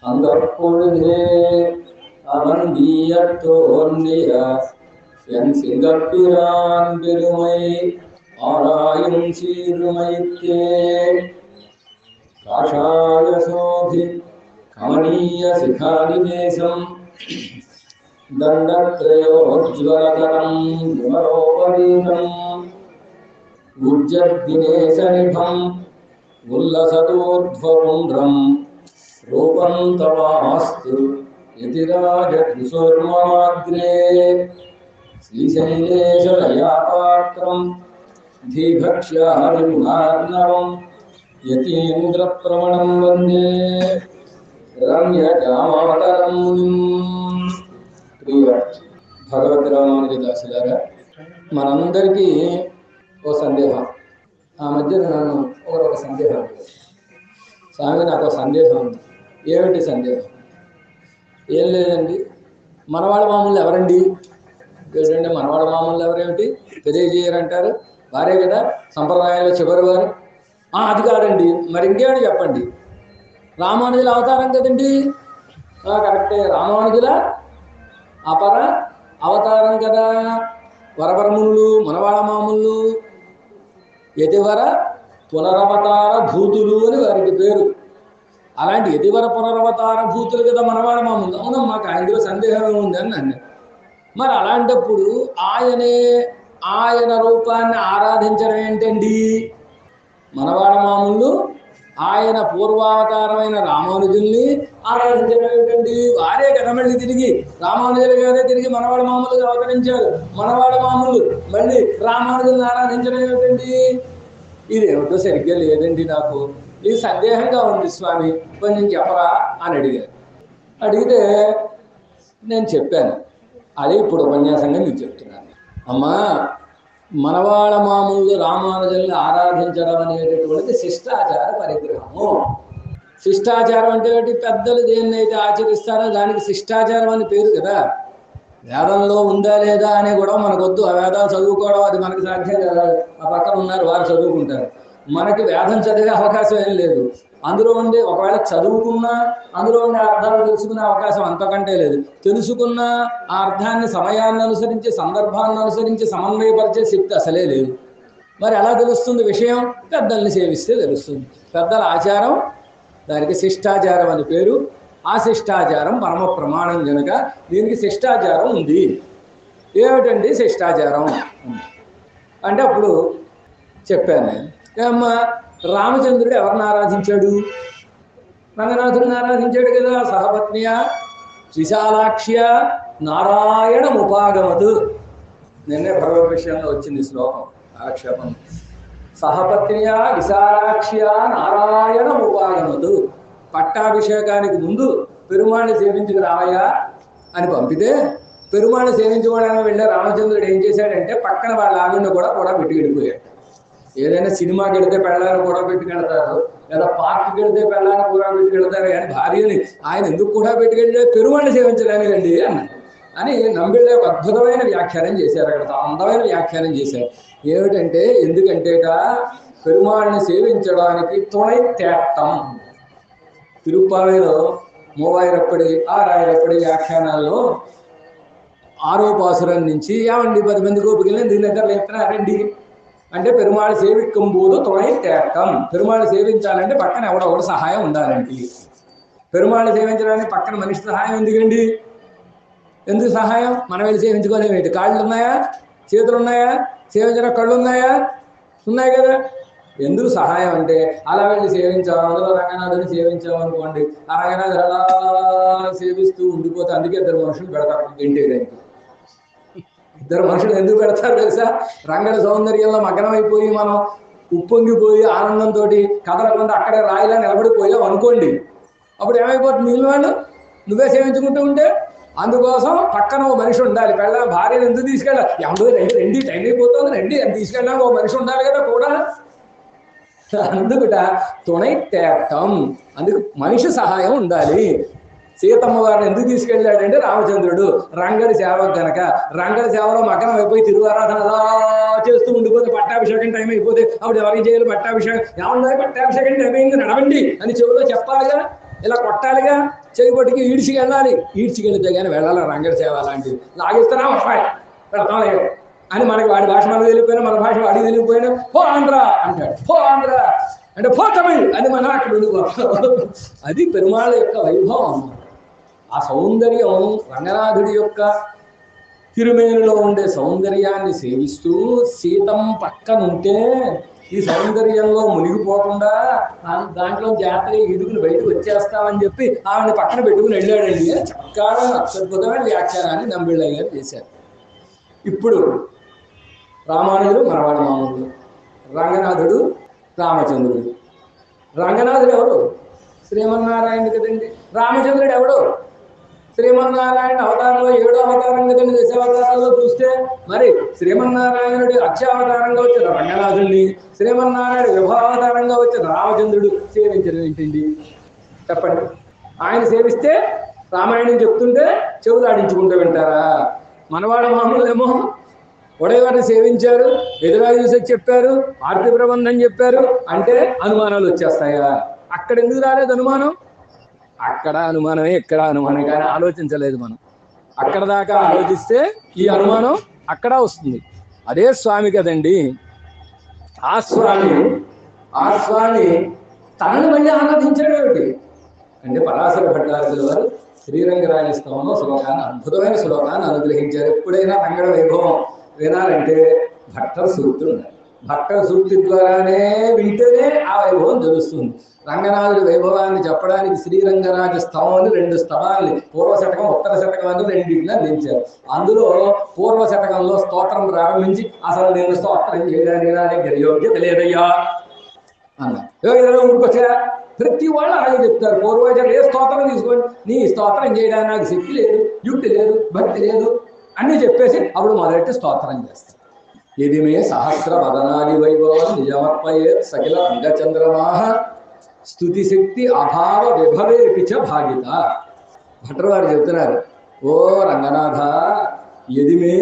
அங்கப்பொழுதே அவன் வீயத்தோன்றிய என் சிங்கப்பிரான் பெருமை ஆராயும் சீர்மைத்தே காஷாய சோதி கமனீய சிகாதிதேசம் தண்டத்ரயோஜ்வலகரம் விமலோபவீதம் உஜ்ஜத்தினேசநிபம் உல்லசதோர்ध्वपुण्ड्रम् रूपं तवास्तु यतिराजकृशोर्माग्रे श्रीशैलेशदयापात्रं धीभक्ष्यादिगुणार्णवं यतीन्द्रप्रवणं वन्दे रम्यजामातरं ప్రియ భగవద్ రామానుజదాసులారా, మనందరికీ ఓ సందేహం. ఆ మధ్యన నన్ను ఒక సందేహం, స్వామి నాకు ఒక సందేహం ఉంది. ఏమిటి సందేహం? ఏం లేదండి, మనవాళ్ళ మామూలు ఎవరండి? ఏంటంటే మనవాళ్ళ మామూలు ఎవరేమిటి తెలియజేయరంటారు, వారే కదా సంప్రదాయంలో చివరి వారు. అది కాదండి, మరి ఇంకేమిటి చెప్పండి. రామానుజుల అవతారం కదండి. కరెక్టే, రామానుజుల అపర అవతారం కదా. వరవరములు మనవాళ్ళ మామూలు యతివర పునరవతార భూతులు అని వారికి పేరు. అలాంటి యతివర పునరవతార భూతులు కదా మనవాళ్ళ మామూలు. అవునా, మాకు ఆయనలో సందేహం ఉంది అని అన్నారు. మరి అలాంటప్పుడు ఆయన రూపాన్ని ఆరాధించడం ఏంటండి? మనవాళ్ళ మామూలు ఆయన పూర్వావతారమైన రామానుజుల్ని ఆరాధించడం ఏమిటండి? వారే కదా మళ్ళీ తిరిగి రామానుజులు గారే తిరిగి మనవాళ్ళ మామూలుగా అవతరించారు. మనవాళ్ళ మామూలు మళ్ళీ రామానుజుల్ని ఆరాధించడం ఏమిటండి? ఇదేమిటో సరిగ్గా లేదండి, నాకు ఇది సందేహంగా ఉంది స్వామి, కొంచెం చెప్పరా అని అడిగారు. అడిగితే నేను చెప్పాను. అదే ఇప్పుడు ఉపన్యాసంగా మీకు చెప్తున్నాను. అమ్మా, మనవాళ్ళ మామూలు రామానుజుల్ని ఆరాధించడం అనేటటువంటిది శిష్టాచార పరిగ్రహము. శిష్టాచారం అంటే పెద్దలు దేన్నైతే ఆచరిస్తారో దానికి శిష్టాచారం అని పేరు కదా. వేదంలో ఉందా లేదా అని కూడా మనకొద్దు. ఆ వేదాలు చదువుకోవడం అది మనకి సాధ్యం కదా. ఆ పక్కన ఉన్నారు, వారు చదువుకుంటారు. మనకి వేదం చదివే అవకాశం ఏం లేదు. అందులో ఉండే ఒకవేళ చదువుకున్నా అందులో ఉండే అర్థాలు తెలుసుకునే అవకాశం అంతకంటే లేదు. తెలుసుకున్న ఆ అర్థాన్ని సమయాన్ని అనుసరించి సందర్భాన్ని అనుసరించి సమన్వయపరిచే శక్తి అసలే లేదు. మరి ఎలా తెలుస్తుంది విషయం? పెద్దల్ని సేవిస్తే తెలుస్తుంది. పెద్దల ఆచారం, దానికి శిష్టాచారం అని పేరు. ఆ శిష్టాచారం పరమ ప్రమాణం కనుక దీనికి శిష్టాచారం ఉంది. ఏమిటండి శిష్టాచారం అంటే అప్పుడు చెప్పాను నేను. ఏమ్మా, రామచంద్రుడు ఎవరిని ఆరాధించాడు? రంగనాథుడిని ఆరాధించాడు కదా. సహపత్నియా విశాలాక్ష్య నారాయణముపాగమతు. నిన్నే భగవద్ విషయంలో వచ్చింది శ్లోకం, ఆక్షేపం. సహపత్నియా విశాలాక్ష్య నారాయణముపాగమతు. పట్టాభిషేకానికి ముందు పెరుమాణ్ణి సేవించుకు రావయ్యా అని పంపితే పెరుమాణ్ణి సేవించుకోవడానికి వెళ్ళే రామచంద్రుడు ఏం చేశాడంటే పక్కన వాళ్ళ ఆవిడను కూడా పెట్టుకెళ్ళిపోయాడు. ఏదైనా సినిమాకి వెళితే పెళ్ళాన్ని కూడా పెట్టుకెళ్తారు, లేదా పార్క్కి వెళితే పెళ్ళాన్ని కూడా పెట్టుకెళ్తారు, కానీ భార్యని ఆయన ఎందుకు కూడా పెట్టుకెళ్ళి పెరుమాణ్ణి సేవించడానికి రండి అని నంబిళ్ళ ఒక అద్భుతమైన వ్యాఖ్యానం చేశారు. అక్కడ అందమైన వ్యాఖ్యానం చేశారు. ఏమిటంటే ఎందుకంటేట పెరుమాణ్ణి సేవించడానికి తుణై తేట్టం. తిరుప్పావిలో మూవాయిరప్పటి ఆరాయిరప్పటి వ్యాఖ్యానాల్లో 6వ పాసురం నుంచి ఏమండి 10 మంది గోపికల్ని దీని దగ్గర లేపుతున్నారండి అంటే పెరుమాళ్ సేవిక్కం పోదు తుణై తేట్టం. పెరుమాళ్ సేవించాలంటే పక్కన ఎవడొకటి సహాయం ఉండాలండి. పెరుమాళ్ సేవించడానికి పక్కన మనిషి సహాయం ఎందుకండి? ఎందుకు సహాయం? మనం వెళ్ళి సేవించుకోలేమేంటి? కాళ్ళు ఉన్నాయా? చేతులు ఉన్నాయా? సేవించడం కళ్ళు ఉన్నాయా? ఉన్నాయి కదా. ఎందుకు సహాయం అంటే అలా వెళ్ళి సేవించాం, అందులో రంగనాథుని సేవించామనుకోండి, ఆ రంగనాథుడు అలా సేవిస్తూ ఉండిపోతే అందుకే 2 మనుషులు పెడతారు తింటేదానికి. 2 మనుషులు ఎందుకు పెడతారు తెలుసా? రంగన సౌందర్యంలో మగ్నమైపోయి మనం ఉప్పొంగిపోయి ఆనందంతో కదలకుండా అక్కడే రాయిలా నిలబడిపోయావు అనుకోండి, అప్పుడు ఏమైపోతుంది? మిగిలిన వాళ్ళు నువ్వే సేవించుకుంటూ ఉంటే. అందుకోసం పక్కన ఓ మనిషి ఉండాలి. భార్యను ఎందుకు తీసుకెళ్ళాలి? ఎవడో రండి టైం అయిపోతుంది రండి అని తీసుకెళ్ళాలి. ఓ మనిషి ఉండాలి కదా కూడా. అందుకుట తుణై తేట్టం, అందుకు మనిషి సహాయం ఉండాలి. సీతమ్మ వారిని ఎందుకు తీసుకెళ్ళాడంటే రామచంద్రుడు రంగడి సేవకు గనక. రంగడి సేవలో మకరం అయిపోయి తిరువారాధన అలా చేస్తూ ఉండిపోతే పట్టాభిషేకం టైం అయిపోతే అప్పుడు ఎవరికి చేయాలి పట్టాభిషేకం? ఏమన్నా పట్టాభిషేకం టైం అయింది నడవండి అని చెవిలో చెప్పాలిగా, ఇలా కొట్టాలిగా, చెవిపొట్టికి ఈడ్చికెళ్ళాలి. ఈడ్చికెళ్తే కానీ వెళ్ళాలి రంగడి సేవ అలాంటివి. లాగిస్తున్నా అబ్బాయి పెడతాం అని మనకి వాడి భాష మనకు తెలియపోయినా మన భాష వాడికి తెలియకపోయినా పో ఆంధ్ర అంటాడు, పో ఆంధ్ర అంటే పో తమిళ్ అని మనం అక్కడ ఉండిపోతాం. అది పెరుమాళ యొక్క వైభవం. ఆ సౌందర్యం రంగనాథుడి యొక్క తిరుమేనులో ఉండే సౌందర్యాన్ని సేవిస్తూ సీతం పక్కనుంటే ఈ సౌందర్యంలో మునిగిపోకుండా దాంట్లో జాతర ఇడుగులు బయటకు వచ్చేస్తామని చెప్పి ఆవిడ పక్కన పెట్టుకుని వెళ్ళాడండి. చక్కగా అత్యద్భుతమైన వ్యాఖ్యానాన్ని నంబిళ్ళయ్య గారు చేశారు. ఇప్పుడు రామానుజుడు మనవాడు మామూలు, రంగనాథుడు రామచంద్రుడు. రంగనాథుడు ఎవడు? శ్రీమన్నారాయణుడు కదండి. రామచంద్రుడు ఎవడు? శ్రీమన్నారాయణ అవతారంలో 7వ అవతారం కదండి. దశావతారాల్లో చూస్తే మరి శ్రీమన్నారాయణుడి అక్షావతారంగా వచ్చిన రంగనాథుడిని, శ్రీమన్నారాయణ విభావతారంగా వచ్చిన రామచంద్రుడు సేవించడం ఏంటండి చెప్పండి? ఆయన సేవిస్తే రామాయణం చెప్తుంటే చెవులు ఆడించుకుంటూ వింటారా? మనవాడ మామూలేమో ఉడయవారిని సేవించారు, ఎదురాజు చెప్పారు, ఆర్తి ప్రబంధం చెప్పారు అంటే అనుమానాలు వచ్చేస్తాయా? అక్కడ ఎందుకు రాలేదు అనుమానం? అక్కడ అనుమానమే, ఇక్కడ అనుమానం, కానీ ఆలోచించలేదు మనం. అక్కడ దాకా ఆలోచిస్తే ఈ అనుమానం అక్కడ వస్తుంది. అదే స్వామి కదండి. ఆ స్వామి తనని మళ్ళీ ఆరాధించాడు ఏమిటి అంటే పరాశర భట్టారకుల వారు శ్రీరంగరాజస్తవంలో శ్లోకాన్ని, అద్భుతమైన శ్లోకాన్ని అనుగ్రహించారు. ఎప్పుడైనా రంగడ వైభవం వినాలంటే భట్టర్ సూక్తులు ఉండాలి. భట్టర్ సూక్తి ద్వారానే వింటేనే ఆ వైభవం తెలుస్తుంది. రంగనాథుడి వైభవాన్ని చెప్పడానికి శ్రీరంగరాజ స్తవం అని 2 స్తవాల్ని, పూర్వ శతకం ఉత్తర శతకం అని 2 నిలిచారు. అందులో పూర్వ శతకంలో స్తోత్రం ప్రారంభించి అసలు నేను స్తోత్రం చేయడానికి నా దగ్గర యోగ్యత లేదయ్యా అన్నా. ఊరికొచ్చా ప్రతి వాళ్ళు అలాగే చెప్తారు. పూర్వజులు ఏ స్తోత్రం తీసుకోండి, నీ స్తోత్రం చేయడానికి నాకు శక్తి లేదు, యుక్తి లేదు, భక్తి లేదు అన్నీ చెప్పేసి అప్పుడు మొదలెట్టి స్తోత్రం చేస్తారు. ఇది మే సహస్ర వదనాది వైభవం నిజమర్పయే సకిల అంగచంద్రమాహ స్తుతి శక్తి అభావ విభవేపిచ భాగిత. భట్రవారు చెబుతున్నారు, ఓ రంగనాథ, ఎదిమే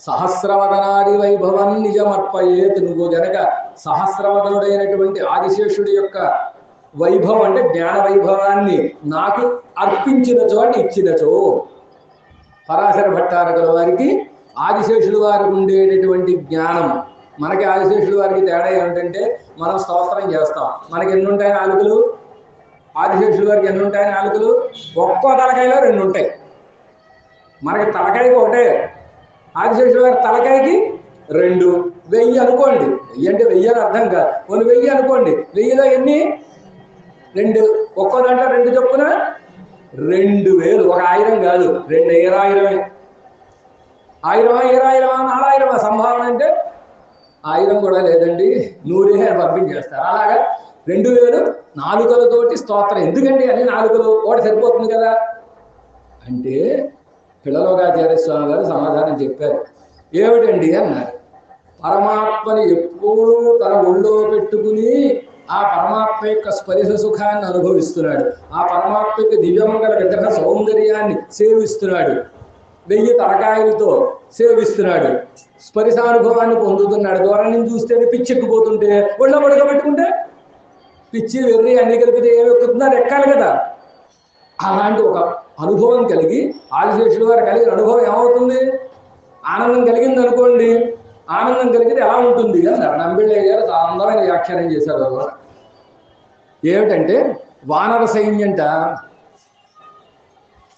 సహస్రవదనాది వైభవం నిజమర్పయేత్. నువ్వు గనక సహస్రవదనుడైనటువంటి ఆదిశేషుడి యొక్క వైభవం అంటే జ్ఞాన వైభవాన్ని నాకు అర్పించినచో అంటే ఇచ్చినచో. పరాశర భట్టారకుల వారికి ఆదిశేషుల వారికి ఉండేటటువంటి జ్ఞానం మనకి ఆదిశేషుల వారికి తేడా ఏమిటంటే మనం స్తోత్రం చేస్తాం, మనకి ఎన్ని ఉంటాయి నాలుకలు? ఆదిశేషుల వారికి ఎన్ని ఉంటాయి నాలుకలు? ఒక్కో తలకాయలో 2 ఉంటాయి. మనకి తలకాయకి ఒకటే, ఆదిశేషుల వారి తలకాయకి 2. 1000 అనుకోండి, 1000 అంటే 1000 అని అర్థం కాదు, 1000 అనుకోండి, 1000లో ఎన్ని? 2. ఒక్కో దాంట్లో 2 చొప్పున 2000. ఒక 1000 కాదు, 2000. 1000 4000 సంభావన అంటే 1000 కూడా లేదండి, 100 పంపించేస్తారు. అలాగా 2000 నాలుకలతోటి స్తోత్రం. ఎందుకండి అని నాలుకలు ఒకటి సరిపోతుంది కదా అంటే పిల్లలోగాచార్య స్వామి గారు సమాధానం చెప్పారు. ఏమిటండి అన్నారు. పరమాత్మని ఎప్పుడూ తన ఒళ్ళో పెట్టుకుని ఆ పరమాత్మ యొక్క స్పరిశ సుఖాన్ని అనుభవిస్తున్నాడు, ఆ పరమాత్మ యొక్క దివ్యమంగళ విగ్రహ సౌందర్యాన్ని సేవిస్తున్నాడు, 1000 తలకాయలతో సేవిస్తున్నాడు, స్పరిశానుభవాన్ని పొందుతున్నాడు. దూరం నుంచి చూస్తేనే పిచ్చెక్కిపోతుంటే ఒళ్ళో పడుకోబెట్టుకుంటే పిచ్చి వెర్రి అన్ని కలిపితే ఏమెక్కుతుందో అది ఎక్కాలి కదా. అలాంటి ఒక అనుభవం కలిగి ఆదిశేషుడు వారు కలిగిన అనుభవం ఏమవుతుంది? ఆనందం కలిగింది అనుకోండి, ఆనందం కలిగితే ఎలా ఉంటుంది అన్నారు. నంబిళ్ళయ్య గారు చాలా అందమైన వ్యాఖ్యానం చేశారు. ఏమిటంటే వానర సైన్యంట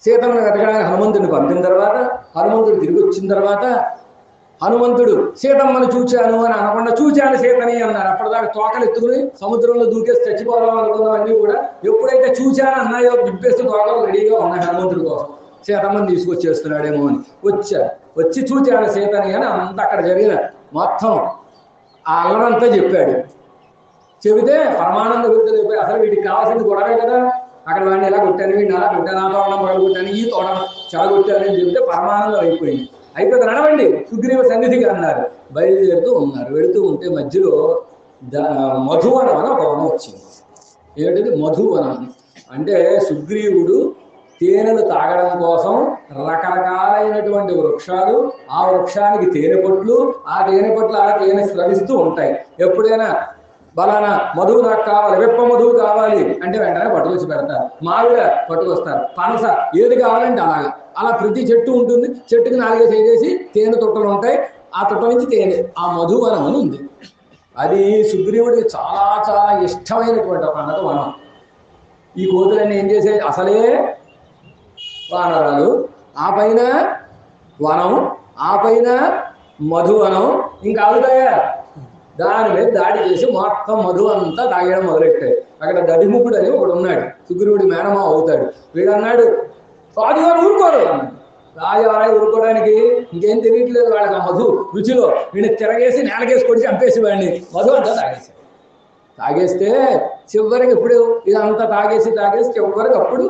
సీతమ్మను వెతకడానికి హనుమంతుడిని పంపిన తర్వాత, హనుమంతుడు తిరిగి వచ్చిన తర్వాత హనుమంతుడు సీతమ్మను చూచాను అని అనకుండా చూచాను సీతని అన్నారు. అప్పటిదాకా తోకలు ఎత్తుకుని సముద్రంలో దూకేసి చచ్చిపోదాం అనుకున్నవన్నీ కూడా ఎప్పుడైతే చూచాను అన్నాయో దింపేస్తూ తోకలు రెడీగా ఉన్నాయి హనుమంతుడి కోసం. సీతమ్మని తీసుకొచ్చేస్తున్నాడేమో అని వచ్చి చూచాను సీతని అని అంత అక్కడ జరిగిన మొత్తం ఆ అల్లరంతా చెప్పాడు. చెబితే పరమానంద గురించి చెప్పాడు. అసలు వీటికి కావాల్సింది గొడవే కదా, అక్కడ వాడిని ఎలా కొట్టాను, వీడిని అలా కొట్టాను, ఆ తోటం పగలు కొట్టాను, ఈ తోటం చెడగొట్టాను అని చెబితే పరమానందం అయిపోయింది. అయిపోతే నడవండి సుగ్రీవ సన్నిధికి అన్నారు. బయలుదేరుతూ ఉన్నారు. వెళుతూ ఉంటే మధ్యలో మధువనం అని ఒక వనం వచ్చింది. ఏమిటిది? మధువనం. అంటే సుగ్రీవుడు తేనెలు తాగడం కోసం రకరకాలైనటువంటి వృక్షాలు, ఆ వృక్షానికి తేనె పొట్లు, ఆ తేనె పొట్లు ఆ తేనె స్రవిస్తూ ఉంటాయి. ఎప్పుడైనా బలానా మధువు నాకు కావాలి, వెప్ప మధువు కావాలి అంటే వెంటనే పట్టుకొచ్చి పెడతారు. మామిడి పట్టుకొస్తారు, పనస ఏది కావాలంటే అలాగా. అలా ప్రతి చెట్టు ఉంటుంది. చెట్టుకి 4 చేసి తేనె తొట్టలు ఉంటాయి. ఆ తొట్ట నుంచి తేనె, ఆ మధువనం అని ఉంది. అది సుగ్రీవుడికి చాలా చాలా ఇష్టమైనటువంటి ఒక అన్నది వనం. ఈ కోతులన్నీ ఏం చేసేది, అసలే వానరాలు, ఆ పైన వనం, ఆ పైన మధువనం, ఇంకా అవుతాయా, దాని మీద దాడి చేసి మొత్తం మధు అంతా తాగడం మొదలెట్టాడు. అక్కడ దధిముఖుడు అని ఒకడు ఉన్నాడు, సుగ్రీవుడి మేనమా అవుతాడు. వీడన్నాడు రాజుగారు ఊరుకోరు అన్నాడు. రాజుగారు ఊరుకోవడానికి ఇంకేం తెలియట్లేదు వాళ్ళకి ఆ మధు రుచిలో. వీడిని తిరగేసి నేలకేసి కొట్టి చంపేసి వాడిని మధు అంతా తాగేశాడు. తాగేస్తే చివరికి ఇప్పుడు ఇదంతా తాగేసి చివరికి అప్పుడు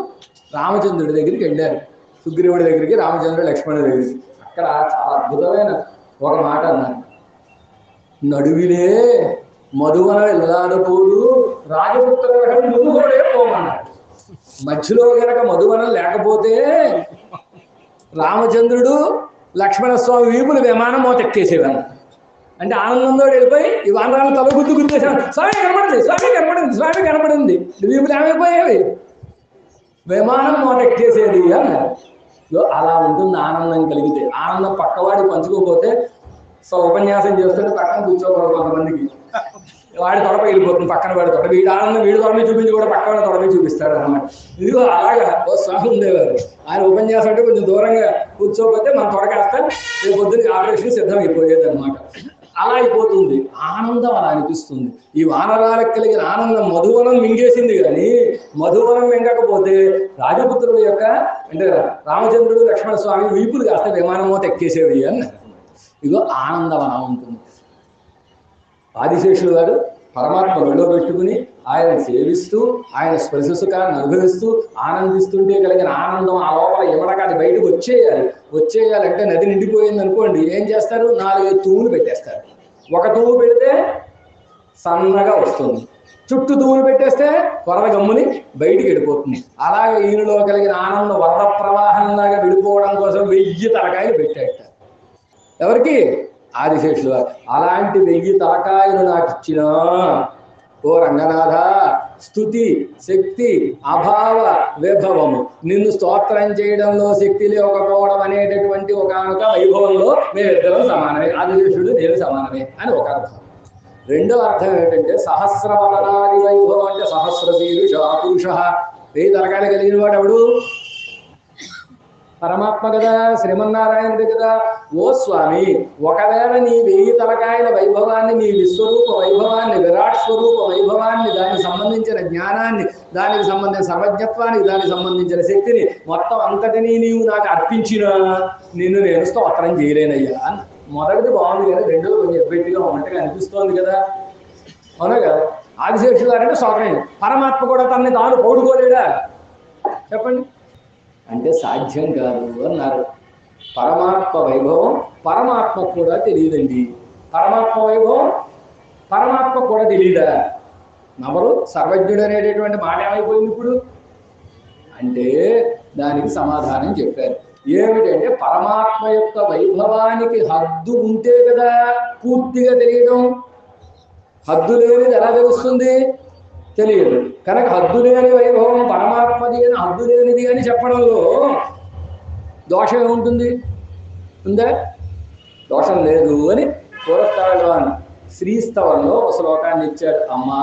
రామచంద్రుడి దగ్గరికి వెళ్ళారు. సుగ్రీవుడి దగ్గరికి, రామచంద్రుడు లక్ష్మణుడి దగ్గరికి. అక్కడ చాలా అద్భుతమైన ఒక మాట అన్నారు. నడువిలే మధువన వెళ్ళాదపోడు రాజపుత్ర ముదుగోడే పోమన్నాడు. మధ్యలో గనక మధువనం లేకపోతే రామచంద్రుడు లక్ష్మణస్వామి వీపులు విమానం మోతెక్కేసేవాడు. అంటే ఆనందంతో వెళ్ళిపోయి ఈ వానరాలను తల గుర్తేసాడు. స్వామి కనపడింది, స్వామి కనపడింది, స్వామి కనపడింది. వీపులు ఏమైపోయేవి, విమానం మోతెక్కేసేది అన్నారు. అలా ఉంటుంది ఆనందం కలిగితే. ఆనందం పక్కవాడి పంచుకోకపోతే ఉపన్యాసం చేస్తుంటే పక్కన కూర్చోకూడదు. కొంతమందికి వాడి తొడపై వెళ్ళిపోతుంది, పక్కన వాడి తొడ. వీడి ఆనందం వీడి తొడమే చూపించి కూడా పక్కన తొడమే చూపిస్తాడు అనమాట. ఇదిగో అలాగా ఓ స్వామి ఉండేవారు. ఆయన ఉపన్యాసం అంటే కొంచెం దూరంగా కూర్చోకపోతే మన తొడకేస్తా రేపు పొద్దున్న ఆపరేషన్ సిద్ధం అయిపోయేది అనమాట. అలా అయిపోతుంది ఆనందం, అలా అనిపిస్తుంది. ఈ వానరాలకు కలిగిన ఆనందం మధువనం మింగేసింది. కానీ మధువనం మింగకపోతే రాజపుత్రుడు యొక్క అంటే రామచంద్రుడు లక్ష్మణస్వామి వీపులు కాస్త విమానమో తెక్కేసేవి అని. ఇదో ఆనందం అలా ఉంటుంది. ఆదిశేషుడు గారు పరమాత్మ ఒళ్ళో పెట్టుకుని ఆయన సేవిస్తూ ఆయన స్పర్శ సుఖాన్ని అనుభవిస్తూ ఆనందిస్తుంటే కలిగిన ఆనందం ఆ లోపల ఎవడకాది బయటకు వచ్చేయాలంటే నది నిండిపోయింది అనుకోండి, ఏం చేస్తారు, 4-5 తూములు పెట్టేస్తారు. ఒక తూము పెడితే సన్నగా వస్తుంది, చుట్టూ తూములు పెట్టేస్తే వరద గమ్ముని బయటికి వెళ్ళిపోతుంది. అలాగే ఈయనలో కలిగిన ఆనందం వరద ప్రవాహంలాగా విడిపోవడం కోసం 1000 తలకాయలు పెట్టేట. ఎవరికి, ఆదిశేషులు వారు. అలాంటి 1000 తలకాయలు నాకు ఇచ్చినా ఓ రంగనాథ, స్తుతి శక్తి అభావ విభవము, నిన్ను స్తోత్రం చేయడంలో శక్తి లేకపోవడం అనేటటువంటి ఒకనొక వైభవంలో మేమిద్దరం సమానమే, ఆదిశేషుడు నేను సమానమే అని ఒక అర్థం. రెండో అర్థం ఏంటంటే సహస్రవదనాది వైభవం అంటే సహస్రశీరుష పురుష. 1000 తలకాయలు కలిగిన వాడు ఎవడు, పరమాత్మ కదా, శ్రీమన్నారాయణుడు కదా. ఓ స్వామి, ఒకవేళ నీ 1000 తలకాయల వైభవాన్ని, నీ విశ్వరూప వైభవాన్ని, విరాట్ స్వరూప వైభవాన్ని, దానికి సంబంధించిన జ్ఞానాన్ని, దానికి సంబంధించిన సర్వజ్ఞత్వానికి, దానికి సంబంధించిన శక్తిని మొత్తం అంతటినీ నీవు నాకు అర్పించినా నిన్ను నేను స్తోత్రం చేయలేనయ్యా. మొదటిది బాగుంది కదా, రెండోది కొంచెం ఎబ్బెట్టిగా ఉన్నట్టుగా అనిపిస్తోంది కదా, అవునా కదా. ఆదిశేషుడు గారంటే స్తోత్రం. పరమాత్మ కూడా తనని తాను పౌడుకోలేడా చెప్పండి, అంటే సాధ్యం కాదు అన్నారు. పరమాత్మ వైభవం పరమాత్మ కూడా తెలియదండి. పరమాత్మ వైభవం పరమాత్మ కూడా తెలియదా. నవరు సర్వజ్ఞుడు అనేటటువంటి మాట ఏమైపోయింది ఇప్పుడు అంటే దానికి సమాధానం చెప్పారు. ఏమిటంటే పరమాత్మ యొక్క వైభవానికి హద్దు ఉంటే కదా పూర్తిగా తెలియడం. హద్దు లేనిది ఎలా తెలుస్తుంది, తెలియదు. కనుక హద్దు లేని వైభవం పరమాత్మది అని హద్దు లేనిది అని చెప్పడంలో దోషం ఏముంటుంది, ఉందా, దోషం లేదు అని పూర్వస్థాయిలో అని శ్రీస్తవంలో ఒక శ్లోకాన్ని ఇచ్చాడు. అమ్మా,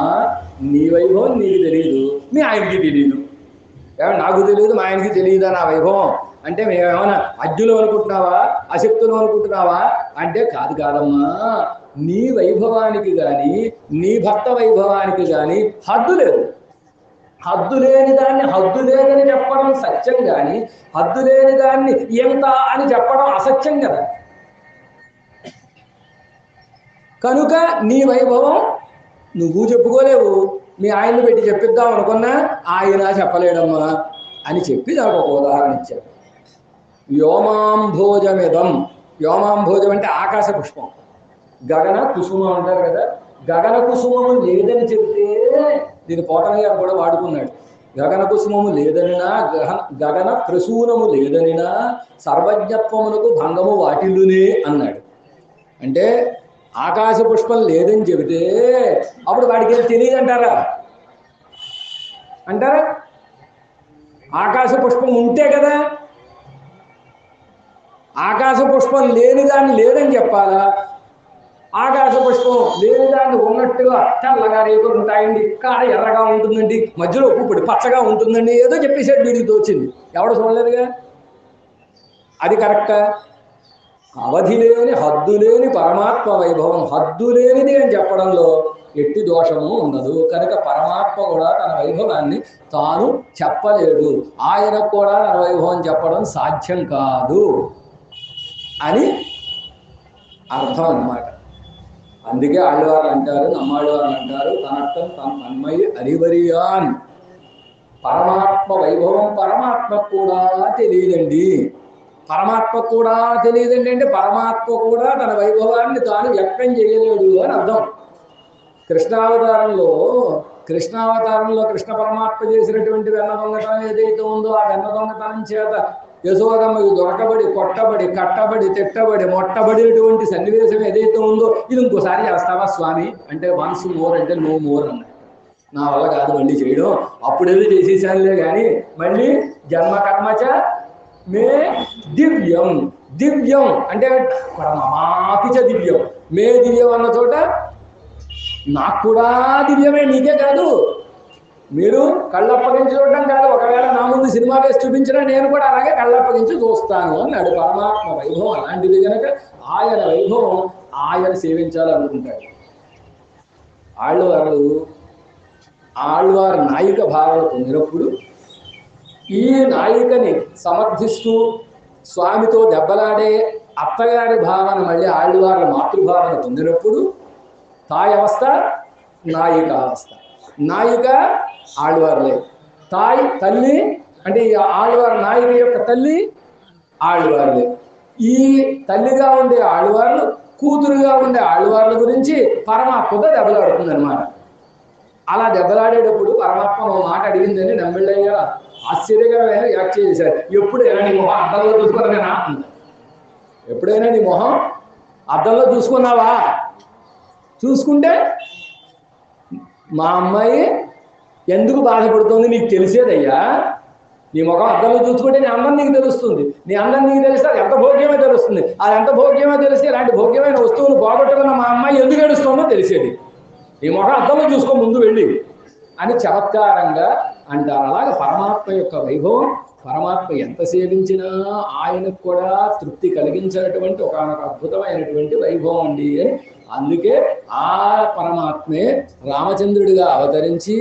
నీ వైభవం నీకు తెలియదు, మీ ఆయనకి తెలియదు. ఏమన్నా నాకు తెలియదు మా ఆయనకి తెలియదా నా వైభవం అంటే మేమేమన్నా అజ్ఞులు అనుకుంటున్నావా, అశక్తులు అనుకుంటున్నావా అంటే కాదు కాదమ్మా, నీ వైభవానికి కానీ నీ భక్త వైభవానికి కానీ హద్దు లేదు. హద్దు లేని దాన్ని హద్దు లేదని చెప్పడం సత్యం, కానీ హద్దు లేని దాన్ని ఎంత అని చెప్పడం అసత్యం కదా. కనుక నీ వైభవం నువ్వు చెప్పుకోలేవు, మీ ఆయన్ని పెట్టి చెప్పిద్దాం అనుకున్నా ఆయన చెప్పలేడమ్మా అని చెప్పి నాకు ఒక ఉదాహరణ ఇచ్చాడు. వ్యోమాంభోజమిదం, వ్యోమాంభోజం అంటే ఆకాశ పుష్పం, గగన కుసుమం అంటారు కదా. గగన కుసుమం లేదని చెప్తే దీని పోటని గారు కూడా వాడుకున్నాడు. గగన కుసుమము లేదనినా గగన ప్రసూనము లేదనినా సర్వజ్ఞత్వమునకు భంగము వాటిల్లునే అన్నాడు. అంటే ఆకాశ పుష్పం లేదని చెబితే అప్పుడు వాడికి ఏం తెలియదు అంటారా? ఆకాశ పుష్పం ఉంటే కదా. ఆకాశ పుష్పం లేని దాన్ని లేదని చెప్పాలా? ఆకాశ పుష్పం లేని దాన్ని ఉన్నట్టుగా తెల్లగా రేకులు ఉంటాయండి, కాడ ఎర్రగా ఉంటుందండి, మధ్యలో పుప్పొడి పచ్చగా ఉంటుందండి, ఏదో చెప్పేసాడు. వీడికి తోచింది, ఎవడు చూడలేదుగా. అది కరెక్టా? అవధి లేని హద్దు లేని పరమాత్మ వైభవం, హద్దు లేనిది అని చెప్పడంలో ఎట్టి దోషము ఉండదు. కనుక పరమాత్మ కూడా తన వైభవాన్ని తాను చెప్పలేడు, ఆయనకు కూడా తన వైభవం చెప్పడం సాధ్యం కాదు అని అర్థం అన్నమాట. అందుకే ఆళ్ళవారు అంటారు, నమ్మాళ్ళవారు అంటారు, తనర్థం తన తన్మయి అరివరియాన్. పరమాత్మ వైభవం పరమాత్మ కూడా తెలియదండి. పరమాత్మ కూడా తెలియదండి అంటే పరమాత్మ కూడా తన వైభవాన్ని తాను వ్యక్తం చేయలేడు అని అర్థం. కృష్ణావతారంలో కృష్ణ పరమాత్మ చేసినటువంటి వెన్న దొంగతనం ఏదైతే ఉందో ఆ వెన్న దొంగతనం చేత యశోదమ్మకి దొరకబడి, కొట్టబడి, కట్టబడి, తిట్టబడి, మొట్టబడినటువంటి సన్నివేశం ఏదైతే ఉందో, ఇది ఇంకోసారి చేస్తావా స్వామి అంటే వన్స్ మోర్ అంటే నో మోర్ అన్నాడు. నా వల్ల కాదు మళ్ళీ చేయడం, అప్పుడేదో చేసేసానులే కానీ మళ్ళీ జన్మ కర్మచ మే దివ్యం. దివ్యం అంటే మాపిచ దివ్యం, మే దివ్యం అన్న చోట నాకు కూడా దివ్యమే, నీకే కాదు. మీరు కళ్ళప్పగించి చూడడం కాదు, ఒకవేళ నా ముందు సినిమా వేసి చూపించినా నేను కూడా అలాగే కళ్ళప్పగించి చూస్తాను అన్నాడు. పరమాత్మ వైభవం అలాంటిది కనుక ఆయన వైభవం ఆయన సేవించాలనుకుంటాడు. ఆళ్ళవారు నాయిక భావన పొందినప్పుడు ఈ నాయికని సమర్థిస్తూ స్వామితో దెబ్బలాడే అత్తగారి భావన మళ్ళీ ఆళ్ళవార్ల మాతృభావన పొందినప్పుడు తాయి అవస్థ నాయిక అవస్థ. నాయిక ఆళ్ళవార్లే, తల్లి అంటే ఆళ్ళవారి నాయిక యొక్క తల్లి ఆళ్ళవార్లే. ఈ తల్లిగా ఉండే ఆళ్ళవార్లు, కూతురుగా ఉండే ఆళ్ళవార్ల గురించి పరమాత్మతో దెబ్బలాడుతుంది అనమాట. అలా దెబ్బలాడేటప్పుడు పరమాత్మ ఓ మాట అడిగిందని నమ్మిళ్ళయ్య ఆశ్చర్యకరమైన వ్యాఖ్య చేశారు. ఎప్పుడైనా నీ మొహం అద్దంలో చూసుకున్నావేనా? ఎప్పుడైనా నీ మొహం అద్దంలో చూసుకున్నావా? చూసుకుంటే మా అమ్మాయి ఎందుకు బాధపడుతుంది నీకు తెలిసేదయ్యా. నీ ముఖం అద్దంలో చూసుకుంటే నీ అందం నీకు తెలుస్తుంది. నీ అందం నీకు తెలిస్తే అది ఎంత భోగ్యమో తెలుస్తుంది. అది ఎంత భోగ్యమో తెలిసి ఇలాంటి భోగ్యమైన వస్తువులు పోగొట్టుకున్న మా అమ్మాయి ఎందుకు ఏడుస్తుందో తెలిసేది. నీ ముఖం అద్దంలో చూసుకో ముందు వెళ్ళి అని చమత్కారంగా అంటారు. అలాగే పరమాత్మ యొక్క వైభవం, పరమాత్మ ఎంత సేవించినా ఆయనకు కూడా తృప్తి కలిగించినటువంటి ఒకనొక అద్భుతమైనటువంటి వైభవం అండి. అందుకే ఆ పరమాత్మే రామచంద్రుడిగా అవతరించి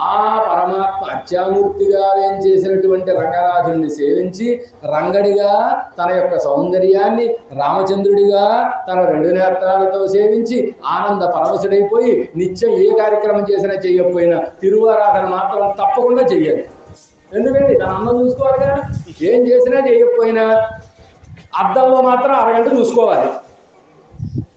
ఆ పరమాత్మ అత్యామూర్తిగా ఏం చేసినటువంటి రంగనాథుడిని సేవించి రంగడిగా తన యొక్క సౌందర్యాన్ని, రామచంద్రుడిగా తన రెండు నేత్రాలతో సేవించి ఆనంద పరవశుడైపోయి నిత్యం ఏ కార్యక్రమం చేసినా చేయకపోయినా తిరువారాధన మాత్రం తప్పకుండా చెయ్యాలి. ఎందుకంటే తన అన్నం చూసుకోవాలి కదా. ఏం చేసినా చేయకపోయినా అద్దంలో మాత్రం అరగంట చూసుకోవాలి.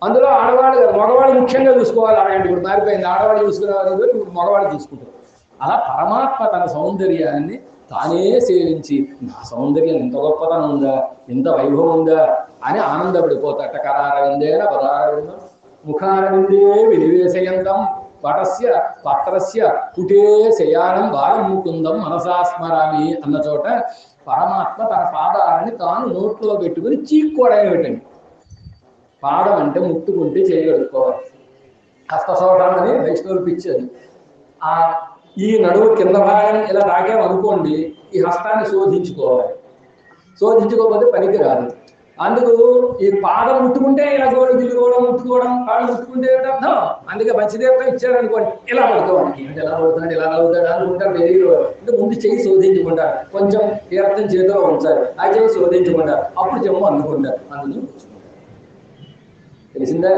అందులో ఆడవాళ్ళు కదా, మగవాళ్ళు ముఖ్యంగా చూసుకోవాలి అరగంట. ఇప్పుడు మారిపోయింది, ఆడవాళ్ళు చూసుకునేవారు, ఇప్పుడు మగవాళ్ళు చూసుకుంటారు. అలా పరమాత్మ తన సౌందర్యాన్ని తానే సేవించి నా సౌందర్యం ఎంత గొప్పతనం ఉందా, ఎంత వైభవం ఉందా అని ఆనందపడిపోతాట. కరారవిందేన పదారవిందం ముఖారవిందే వినివేశయంతం పటస్య పత్రస్య కుటే శయానం బాలం ముకుందం మనసాస్మరామి అన్న చోట పరమాత్మ తన పాదాలని తాను నోట్లో పెట్టుకుని చీక్కోవడం పెట్టండి. పాదం అంటే ముట్టుకుంటే చేయగలుగుకోవాలి. హస్తశోషం అని వైష్ణవులు పిచ్చారు. ఈ నడువు కింద భాగం ఇలా తాగామనుకోండి, ఈ హస్తాన్ని శోధించుకోవాలి. శోధించుకోకపోతే పనికి రాదు. అందుకు ఈ పాదం ముట్టుకుంటే ఇలా గోడ గిల్లుకోవడం, ముట్టుకోవడం, కాళ్ళు ముట్టుకుంటే అర్థం. అందుకే మంచిదేవత ఇచ్చారనుకోండి, ఇలా పడుకోవాలి. ఎలా పడుతున్నాడు, ఇలా అవుతాడు అనుకుంటారు. వెరీలో అంటే ముందు చెయ్యి శోధించుకుంటారు, కొంచెం తీర్థం చేతిలో ఉంచారు, ఆ చెయ్యి శోధించుకుంటారు, అప్పుడు చెమ్ము అందుకుంటారు. అందుకు తెలిసిందా?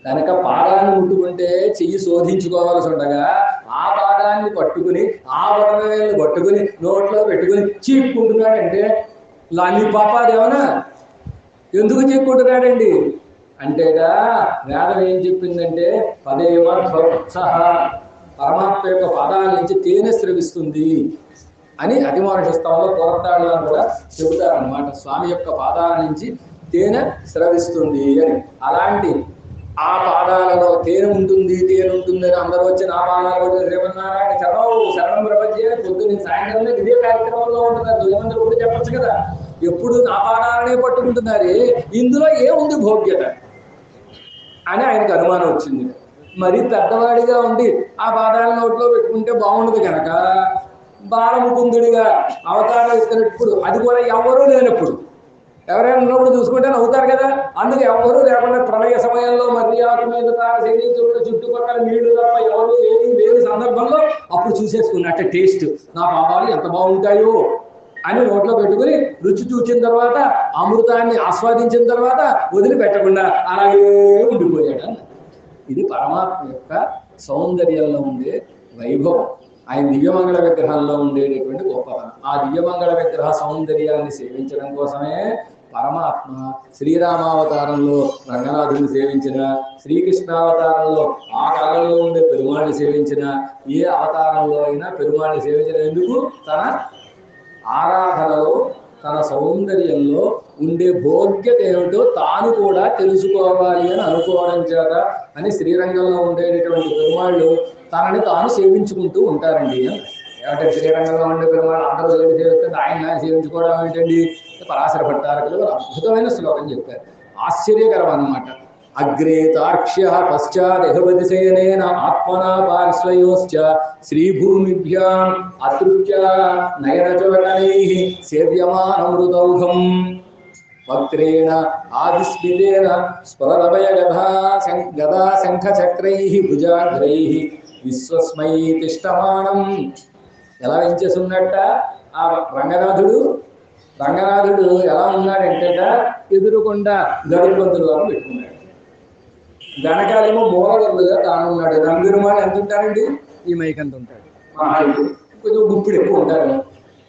కనుక పాదాన్ని ముట్టుకుంటే చెయ్యి శోధించుకోవాల్సి ఉండగా ఆ పాదాన్ని పట్టుకుని ఆ బొటనవేలు పట్టుకుని నోట్లో పెట్టుకుని చీక్కుంటున్నాడంటే లాలిపాపాదేమన్నా ఎందుకు చీక్కుంటున్నాడండి అంటేగా వేదం ఏం చెప్పిందంటే పదేవ పరమాత్మ యొక్క పాదాల నుంచి తేనె స్రవిస్తుంది అని అతిమహర్షిస్తంలో పూర్వతాళ్ళు కూడా చెబుతారనమాట. స్వామి యొక్క పాదాల నుంచి తేనె స్రవిస్తుంది అని. అలాంటి ఆ పాదాలలో తేనె ఉంటుంది అని అందరూ వచ్చి నా పాదాలు శ్రీమన్నారాయణ శరణం ప్రపంచే అని పొద్దున్న సాయంత్రం ఇదే కార్యక్రమంలో ఉంటున్నారు. ఏమందరూ కూడా చెప్పచ్చు కదా, ఎప్పుడు నా పాదాలనే పట్టుకుంటున్నారే, ఇందులో ఏముంది భోగ్యత అని ఆయనకు అనుమానం వచ్చింది. మరి పెద్దవాడిగా ఉండి ఆ పాదాల నోట్లో పెట్టుకుంటే బాగుండదు కనుక బాలముకుందుడిగా అవతారం ఎత్తినప్పుడు, అది కూడా ఎవరూ లేనప్పుడు, ఎవరైనా ఉన్నప్పుడు చూసుకుంటే నవ్వుతారు కదా, అందుకు ఎవరు లేకుండా ప్రళయ సమయంలో మర్యాద మీద శరీరుడు చుట్టుపక్కల నీళ్లు తప్ప ఎవరు ఏమీ లేని సందర్భంలో అప్పుడు చూసేసుకున్నట్ట టేస్ట్, నా పాదాలు ఎంత బాగుంటాయో అని నోట్లో పెట్టుకుని రుచి చూసిన తర్వాత అమృతాన్ని ఆస్వాదించిన తర్వాత వదిలిపెట్టకుండా అలాగే ఉండిపోయాడు. ఇది పరమాత్మ యొక్క సౌందర్యంలో ఉండే వైభవం. ఆయన దివ్యమంగళ విగ్రహాల్లో ఉండేటటువంటి గొప్పతనం. ఆ దివ్యమంగళ విగ్రహ సౌందర్యాన్ని సేవించడం కోసమే పరమాత్మ శ్రీరామావతారంలో రంగనాథుని సేవించిన, శ్రీకృష్ణావతారంలో ఆ కాలంలో ఉండే పెరుమాళని సేవించిన, ఏ అవతారంలో అయినా పెరుమాళని సేవించిన. ఎందుకు? తన ఆరాధనలో తన సౌందర్యంలో ఉండే భోగ్యత ఏమిటో తాను కూడా తెలుసుకోవాలి అని అనుకోవడం చేత అని శ్రీరంగంలో ఉండేటటువంటి పెరుమాళ్ళు తనని తాను సేవించుకుంటూ ఉంటారండి. ఏమంటే శ్రీరంగంలో ఉండే పెరుమాళ్ళు అందరూ సేవిస్తుంటే ఆయన సేవించుకోవడం ఏంటండి? పరాశర భట్టారకులు అద్భుతమైన శ్లోకం చెప్పారు, ఆశ్చర్యకరం అన్నమాట. అగ్రే తార్క్ష్య పశ్చాదేహవతిశయనేన ఆత్మనా పార్శ్వయోశ్చ శ్రీభూమిభ్యాం అతృప్య నయనచోటనైః సేవ్యమానమృతౌఘం వక్త్రేణ ఆదిస్మితేన స్ఫురదభయ గదా శంఖచక్రైః భుజాగ్రైః విశ్వస్మై తిష్టమానం. ఎలా వెంచేసున్నట్ట ఆ రంగనాథుడు ఎలా ఉన్నాడంటే ఎదురుకుండా గరుత్మంతుడు అని పెట్టుకున్నాడు. వెనకాలేమో మూలగరులుగా తాను ఉన్నాడు. నంబిరుమాడు ఎంత ఉంటారండి? ఈ మైక్ అంత ఉంటాడు, కొంచెం గుప్పుడు ఎక్కువ ఉంటారు.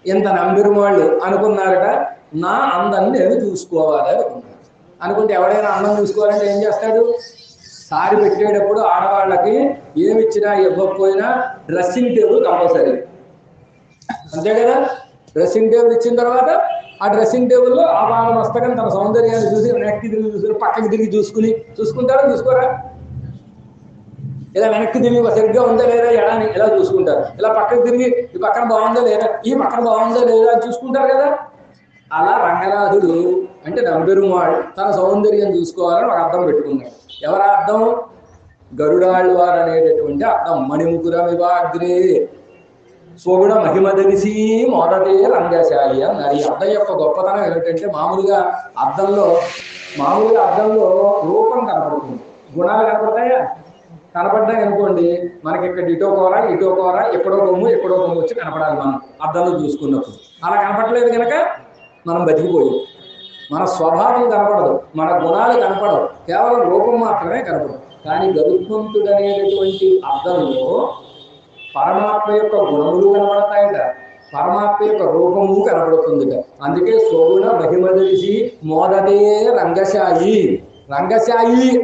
ఇంత నంబిరుమాళ్ళు అనుకున్నారట, నా అందాన్ని నేను చూసుకోవాలి అనుకున్నాడు. అనుకుంటే ఎవడైనా అందం చూసుకోవాలంటే ఏం చేస్తాడు? సారి పెట్టేటప్పుడు ఆడవాళ్ళకి ఏమిచ్చినా ఇవ్వకపోయినా డ్రెస్సింగ్ టేబుల్ కంపల్సరీ, అంతే కదా. డ్రెస్సింగ్ టేబుల్ ఇచ్చిన తర్వాత ఆ డ్రెస్సింగ్ టేబుల్లో ఆ వాళ్ళ మస్తకం తన సౌందర్యాన్ని చూసి వెనక్కి తిరిగి చూసుకుని పక్కకి తిరిగి చూసుకుంటారా? చూసుకోరా? ఇలా వెనక్కి తిరిగి సరిగ్గా ఉందా లేదా ఎడాని ఇలా చూసుకుంటారు. ఇలా పక్కకి తిరిగి ఈ పక్కన బాగుందా లేదా, ఈ పక్కన బాగుందా లేదా అని చూసుకుంటారు కదా. అలా రంగనాథుడు అంటే నంబెరుమాడు తన సౌందర్యం చూసుకోవాలని ఒక అర్థం పెట్టుకున్నాడు. ఎవరా అర్థం? గరుడాళ్ళు వారు అనేటటువంటి అర్థం. మణిముకుర వివాగ్రే స్వగుణ మహిమ తెలిసి మొదటే రంగశాలి అన్నారు. ఈ అర్థం యొక్క గొప్పతనం ఏమిటంటే మామూలుగా అర్థంలో రూపం కనపడుతుంది, గుణాలు కనపడతాయా? కనపడ్డాయి అనుకోండి, మనకి ఇక్కడ ఇటో కూర ఎక్కడో కొమ్ము వచ్చి కనపడాలి మనం అర్థంలో చూసుకున్నప్పుడు. అలా కనపడలేదు కనుక మనం బతికిపోయాం. మన స్వభావం కనపడదు, మన గుణాలు కనపడవు, కేవలం రూపం మాత్రమే కనపడదు. కానీ గరుత్మంతుడు అనేటటువంటి అర్థంలో పరమాత్మ యొక్క గుణములు కనబడతాయట, పరమాత్మ యొక్క రూపము కనబడుతుందిట. అందుకే స్వగుణ మహిమ తెలిసి మోదటే రంగశాయి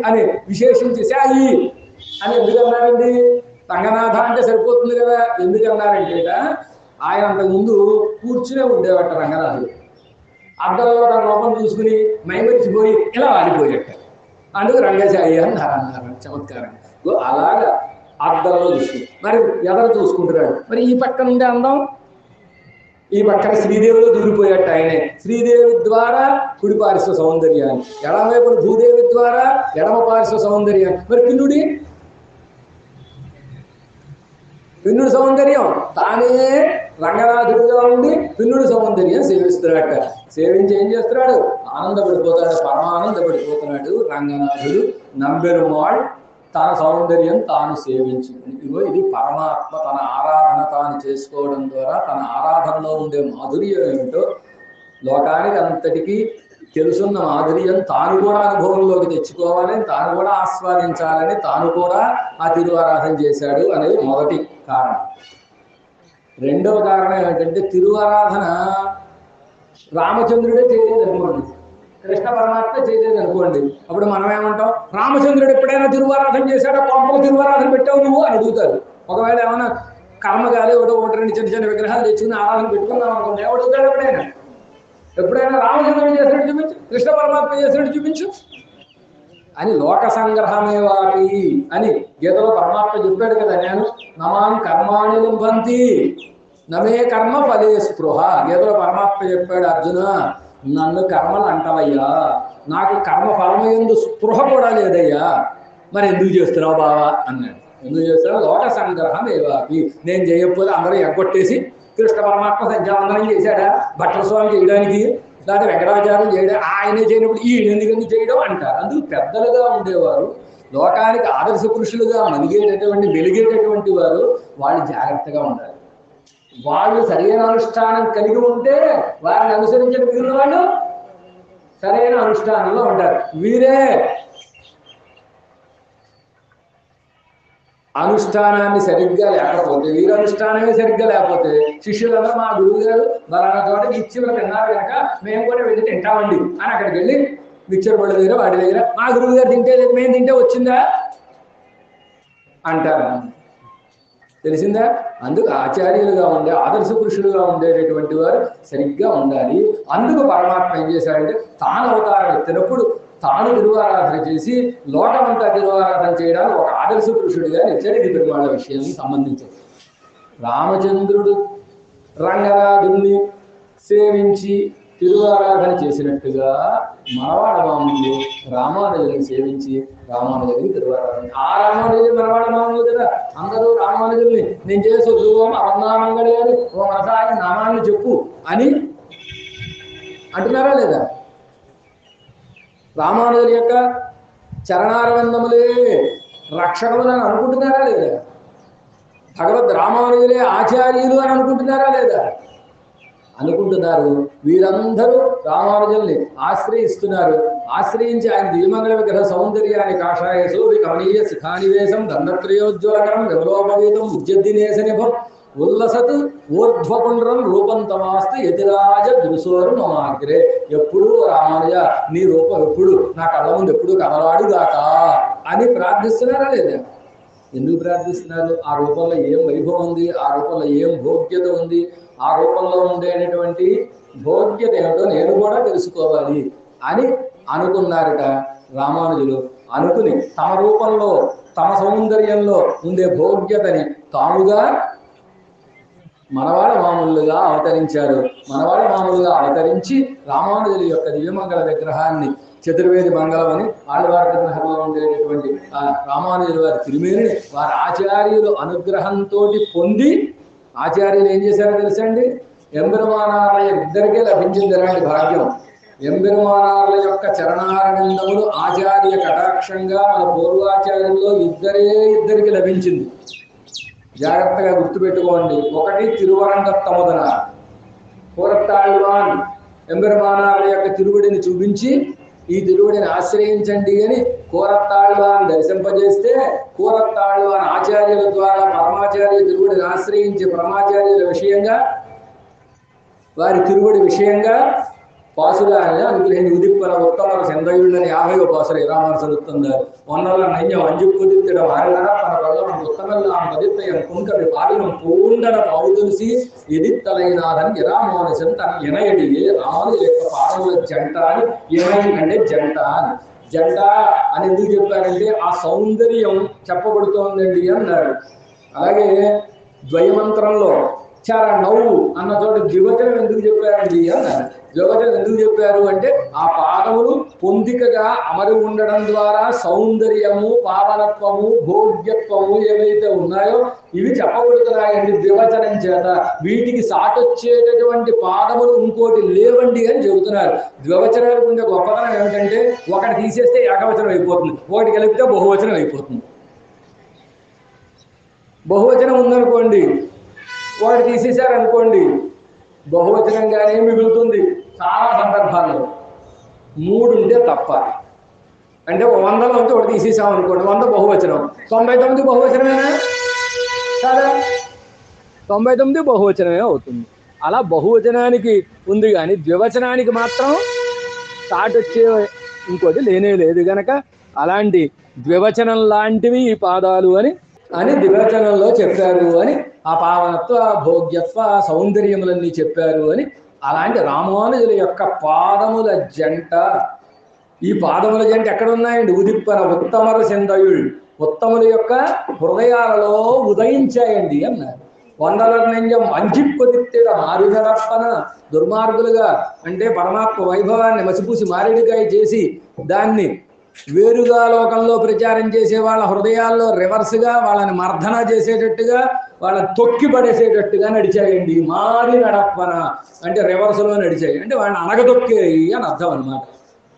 అని విశేషించి శాయి అని ఎందుకన్నారండి? రంగనాథ అంటే సరిపోతుంది కదా. ఎందుకన్నారంటే ఆయన అంతకుముందు కూర్చునే ఉండేవట రంగనాథుడు. అర్థంలో తన రూపం చూసుకుని మైమరిచిపోయి ఇలా వాడిపోయేట, అందుకు రంగశాయి అన్నారు. చమత్కారం. అలాగా అర్థంలో చూసుకుని మరి ఎదరు చూసుకుంటున్నాడు. మరి ఈ పక్కన ఉండే అందం, ఈ పక్కన శ్రీదేవిలో దూరిపోయాట ఆయనే. శ్రీదేవి ద్వారా కుడి పారిశ్వ సౌందర్యాన్ని, ఎడమవైపు భూదేవి ద్వారా ఎడమ పారిశ్వ సౌందర్యాన్ని. మరి పిన్నుడి సౌందర్యం తానే రంగనాథుడిగా ఉండి పిన్నుడి సౌందర్యం సేవిస్తున్నాడట. సేవించి ఏం చేస్తున్నాడు? ఆనందపడిపోతాడు, పరమానందపడిపోతున్నాడు రంగనాథుడు. నంబెరుమాళ్ తన సౌందర్యం తాను సేవించుకుని, ఇగో ఇది పరమాత్మ తన ఆరాధన తాను చేసుకోవడం ద్వారా తన ఆరాధనలో ఉండే మాధుర్యం ఏమిటో లోకానికి అంతటికీ తెలుసున్న మాధుర్యం తాను కూడా అనుభవంలోకి తెచ్చుకోవాలని, తాను కూడా ఆస్వాదించాలని తాను కూడా ఆ తిరువారాధన చేశాడు అనేది మొదటి కారణం. రెండవ కారణం ఏమిటంటే తిరువారాధన రామచంద్రుడే చేయలేదు అనుకోండి, కృష్ణ పరమాత్మ చేయలేదు అనుకోండి, అప్పుడు మనం ఏమంటాం? రామచంద్రుడు ఎప్పుడైనా తిరువారాధన చేశాడో? కొంపకు తిరువారాధన పెట్టావు నువ్వు అని అడుగుతారు. ఒకవేళ ఏమైనా కర్మగాలి ఒకటి రెండు చిన్న చిన్న విగ్రహాలు తెచ్చుకుని ఆరాధన పెట్టుకుందాం అనుకోండి, ఎవడుతాడు ఎప్పుడైనా రామచంద్రుడు చేసినట్టు చూపించు, కృష్ణ పరమాత్మ చేసినట్టు చూపించు అని లోక సంగ్రహమే వాటి అని గీతలో పరమాత్మ చెప్పాడు కదా. నేను నమాని కర్మాణి లింబంతి నమే కర్మ ఫలే స్పృహ. గీతలో పరమాత్మ చెప్పాడు, అర్జున నన్ను కర్మలు అంటవయ్యా, నాకు కర్మ ఫలము యందు స్పృహ కూడా లేదయ్యా, మరి ఎందుకు చేస్తున్నావు బావా అన్నాడు. ఎందుకు చేస్తున్నావు? లోక సంగ్రహం ఏవాపి. నేను చేయకపోతే అందరూ ఎగ్గొట్టేసి కృష్ణ పరమాత్మ సంధ్యావందనం చేశాడా భట్ల స్వామి చేయడానికి, లేకపోతే వెంకటాచార్యం చేయడం, ఆయనే చేయనప్పుడు ఈయన ఎందుకు చేయడం అంటారు. అందుకు పెద్దలుగా ఉండేవారు, లోకానికి ఆదర్శ పురుషులుగా వెలిగేటటువంటి వారు, వాళ్ళు జాగ్రత్తగా ఉండాలి. వాళ్ళు సరైన అనుష్ఠానం కలిగి ఉంటే వారిని అనుసరించిన మిగిలిన వాళ్ళు సరైన అనుష్ఠానంలో ఉంటారు. వీరే అనుష్ఠానాన్ని సరిగ్గా లేకపోతే, వీరు అనుష్ఠానమే సరిగ్గా లేకపోతే శిష్యులందరూ మా గురువు గారు బలానా చోటకి ఇచ్చి తిన్నారు కనుక మేము కూడా వెళ్ళి తింటామండి అని అక్కడికి వెళ్ళి మిక్చర్ బళ్ళ దగ్గర వాడి దగ్గర మా గురువు గారు తింటే లేదు, మేము తింటే వచ్చిందా అంటారు. తెలిసిందా? అందుకు ఆచార్యులుగా ఉండే ఆదర్శ పురుషులుగా ఉండేటటువంటి వారు సరిగ్గా ఉండాలి. అందుకు పరమాత్మ ఏం చేశాడంటే తాను అవతారం ఎత్తినప్పుడు తాను తిరువారాధన చేసి లోకమంతా తిరువారాధన చేయడానికి ఒక ఆదర్శ పురుషుడిగా నిత్యరెడ్డి పెరుమాళ్ళ విషయానికి సంబంధించింది. రామచంద్రుడు రంగనాథుణ్ణి సేవించి తిరువారాధన చేసినట్టుగా మనవాడ మామూలు రామానుజుని సేవించి రామానుజుని తిరువారాధన. ఆ రామానుజుని మనవాడ మామూలు కదా, అందరూ రామానుజుల్ని నేను చేసి అవన్నామంగళే అని ఓ మనసాగి నామాన్ని చెప్పు అని అంటున్నారా లేదా? రామానుజుల యొక్క చరణారవిందములే రక్షకులు అని అనుకుంటున్నారా లేదా? భగవద్ రామానుజులే ఆచార్యులు అని అనుకుంటున్నారా లేదా? అనుకుంటున్నారు. వీరందరూ రామానుజుల్ని ఆశ్రయిస్తున్నారు. ఆశ్రయించి ఆయన దివ్యమంగళ విగ్రహ సౌందర్యాన్ని కాషాయ సూరి కమనీయ శిఖానివేశం దండత్రయోజ్వలకరం విమలోపవీతం ఉజ్జద్దినేశనిభం ఉల్లసత్ ఊర్ధ్వపుండ్రం రూపం తమాస్తు యతిరాజ దురుసోరు మమాగ్రే. ఎప్పుడు రామానుజ నీ రూపం ఎప్పుడు నా కళ్ళ ముందు ఎప్పుడు కదలాడుగాక అని ప్రార్థిస్తున్నారా లేదా? ఎందుకు ప్రార్థిస్తున్నారు? ఆ రూపంలో ఏం వైభవం ఉంది, ఆ రూపంలో ఏం భోగ్యత ఉంది, ఆ రూపంలో ఉండేటటువంటి భోగ్యత ఏమిటో నేను కూడా తెలుసుకోవాలి అని అనుకున్నారట రామానుజులు. అనుకుని తమ రూపంలో తమ సౌందర్యంలో ఉండే భోగ్యతని తాముగా మనవాళ్ళ మామూలుగా అవతరించారు. మనవాళ్ళ మామూలుగా అవతరించి రామానుజుల యొక్క దివ్యమంగళ విగ్రహాన్ని చతుర్వేది మంగళం అని ఆళ్వారి విగ్రహంలో ఉండేటటువంటి ఆ రామానుజుల వారి తిరుమేనిని వారి ఆచార్యులు అనుగ్రహంతో పొంది ఆచార్యులు ఏం చేశారో తెలుసండి? ఎంబెరుమానార్ల ఇద్దరికే లభించింది ఎలాంటి భాగ్యం. ఎంబెరుమానార్ల యొక్క చరణారవిందములు ఆచార్య కటాక్షంగా మన పూర్వాచార్యుల్లో ఇద్దరికి లభించింది. జాగ్రత్తగా గుర్తుపెట్టుకోండి. ఒకటి తిరువరంగత్తముదన కూరత్తాళ్వాన్ ఎంబెరుమానార్ల యొక్క తిరువుడిని చూపించి ఈ తిరువుడిని ఆశ్రయించండి అని కూరత్తాళ్వాన్ దర్శింపజేస్తే కూరత్తాళ్వాన్ ఆచార్యుల ద్వారా పరమాచార్య తిరువుడిని ఆశ్రయించి పరమాచార్యుల విషయంగా వారి తిరువుడి విషయంగా పాసురాన్ని అనుగ్రహించి ఉదిప్పన ఉత్తమ సెందయుళ్ళని 50వ పాసుర ఇరామర్సలుతున్నారు. ఒన్నల నయ్యం అంజు కుదిర్తిడ వారిన తన వల్ల ఉత్తమెల్లాం పదిత్తయం కుంకవి పాలినం పూండన పౌదులిసి ఎదిత్తలైనాథని ఇరామోనిసన్ తన ఇనయడియే రాముల యొక్క పాదముల జంట అని ఇనయి అంటే జంట అని. జంట అని ఎందుకు చెప్పారంటే ఆ సౌందర్యం చెప్పబడుతోందండి అన్నారు. అలాగే ద్వయమంత్రంలో చర నవ్వు అన్న చోట ద్వివచనం ఎందుకు చెప్పారండి అన్నారు. ద్వివచనం ఎందుకు చెప్పారు అంటే ఆ పాదములు పొందికగా అమరి ఉండడం ద్వారా సౌందర్యము, పావనత్వము, భోగ్యత్వము ఏవైతే ఉన్నాయో ఇవి చెప్పబడుతున్నాయండి ద్వివచనం చేత. వీటికి సాటొచ్చేటటువంటి పాదములు ఇంకోటి లేవండి అని చెబుతున్నారు. ద్వివచనానికి ఉండే గొప్పతనం ఏమిటంటే ఒకటి తీసేస్తే ఏకవచనం అయిపోతుంది, ఒకటి కలిపితే బహువచనం అయిపోతుంది. బహువచనం ఉందనుకోండి, ఒకటి తీసేశారనుకోండి బహువచనంగానే మిగులుతుంది. చాలా సందర్భాల్లో 3 ఉంటే తప్ప. అంటే 100లో ఉంటే ఒకటి తీసేసాం అనుకోండి, 100 బహువచనం, 99 బహువచనమేనా కాదా? 99 బహువచనమే అవుతుంది. అలా బహువచనానికి ఉంది కానీ ద్వివచనానికి మాత్రం సాటొచ్చే ఇంకోటి లేనే లేదు గనక అలాంటి ద్వివచనం లాంటివి ఈ పాదాలు అని అని దివచనంలో చెప్పారు అని ఆ పావనత్వ భోగ్యత్వ సౌందర్యములన్నీ చెప్పారు అని అలాంటి రామానుజుల యొక్క పాదముల జంట ఈ పాదముల జంట ఎక్కడ ఉన్నాయండి ఉదిప్పన ఉత్తమర సింధయుడు ఉత్తముల యొక్క హృదయాలలో ఉదయించాయండి అన్నారు వందల నెంజం అంజిప్పొదిత్తేద మారినరప్పన దుర్మార్గులుగా అంటే పరమాత్మ వైభవాన్ని మసిపూసి మారేడుకాయ చేసి దాన్ని వేరుగా లోకంలో ప్రచారం చేసే వాళ్ళ హృదయాల్లో రివర్స్గా వాళ్ళని మర్దన చేసేటట్టుగా వాళ్ళని తొక్కి పడేసేటట్టుగా నడిచాయండి మారి నడప్పన అంటే రివర్స్లో నడిచాయి అంటే వాళ్ళని అనగదొక్కేయి అని అర్థం అనమాట